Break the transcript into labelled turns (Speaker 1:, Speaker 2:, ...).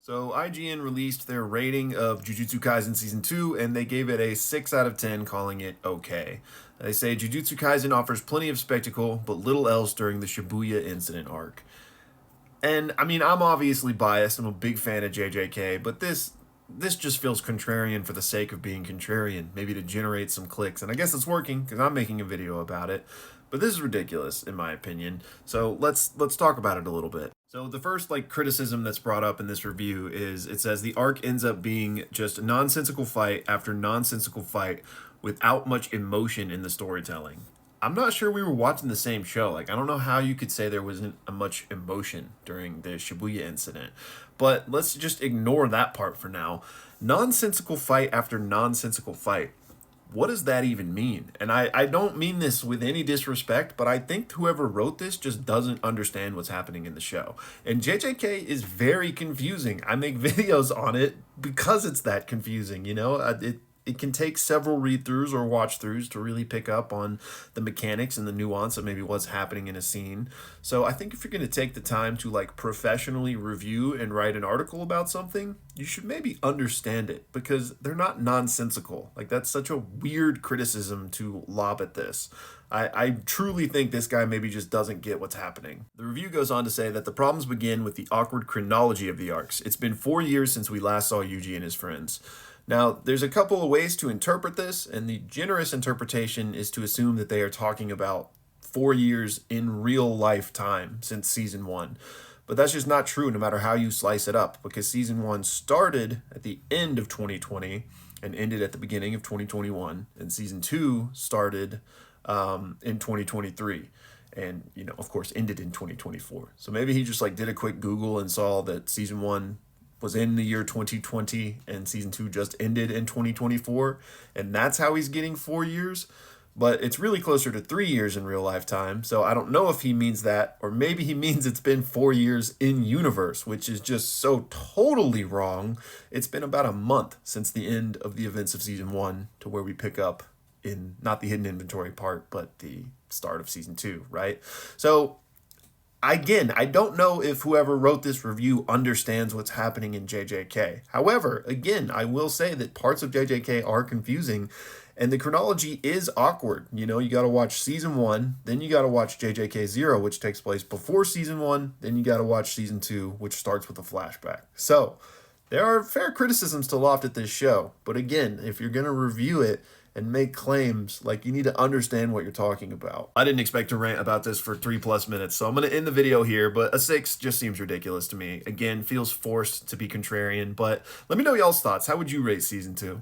Speaker 1: So IGN released their rating of Jujutsu Kaisen Season 2, and they gave it a 6 out of 10, calling it okay. They say Jujutsu Kaisen offers plenty of spectacle, but little else during the Shibuya incident arc. And, I mean, I'm obviously biased. I'm a big fan of JJK, but this just feels contrarian for the sake of being contrarian, maybe to generate some clicks. And I guess it's working, because I'm making a video about it. But this is ridiculous, in my opinion. So let's talk about it a little bit. So the first criticism that's brought up in this review is it says the arc ends up being just a nonsensical fight after nonsensical fight without much emotion in the storytelling. I'm not sure we were watching the same show. I don't know how you could say there wasn't much emotion during the Shibuya incident. But let's just ignore that part for now. Nonsensical fight after nonsensical fight. What does that even mean? And I don't mean this with any disrespect, but I think whoever wrote this just doesn't understand what's happening in the show. And JJK is very confusing. I make videos on it because it's that confusing, It can take several read-throughs or watch-throughs to really pick up on the mechanics and the nuance of maybe what's happening in a scene. So I think if you're going to take the time to professionally review and write an article about something, you should maybe understand it because they're not nonsensical. That's such a weird criticism to lob at this. I truly think this guy maybe just doesn't get what's happening. The review goes on to say that the problems begin with the awkward chronology of the arcs. It's been 4 years since we last saw Yuji and his friends. Now, there's a couple of ways to interpret this, and the generous interpretation is to assume that they are talking about 4 years in real life time since Season 1. But that's just not true no matter how you slice it up, because Season 1 started at the end of 2020 and ended at the beginning of 2021, and Season 2 started in 2023 and, of course, ended in 2024. So maybe he just did a quick Google and saw that Season 1 was in the year 2020 and Season 2 just ended in 2024, and that's how he's getting 4 years. But it's really closer to 3 years in real life time, so I don't know if he means that, or maybe he means it's been 4 years in universe, which is just so totally wrong. It's been about a month since the end of the events of Season 1 to where we pick up in not the hidden inventory part, but the start of Season 2, right? So again, I don't know if whoever wrote this review understands what's happening in JJK. However, again, I will say that parts of JJK are confusing, and the chronology is awkward. You got to watch Season 1, then you got to watch JJK0, which takes place before Season 1, then you got to watch Season 2, which starts with a flashback. So, there are fair criticisms to loft at this show, but again, if you're going to review it and make claims, you need to understand what you're talking about. I didn't expect to rant about this for 3+ minutes, so I'm going to end the video here, but a 6 just seems ridiculous to me. Again, feels forced to be contrarian, but let me know y'all's thoughts. How would you rate Season 2?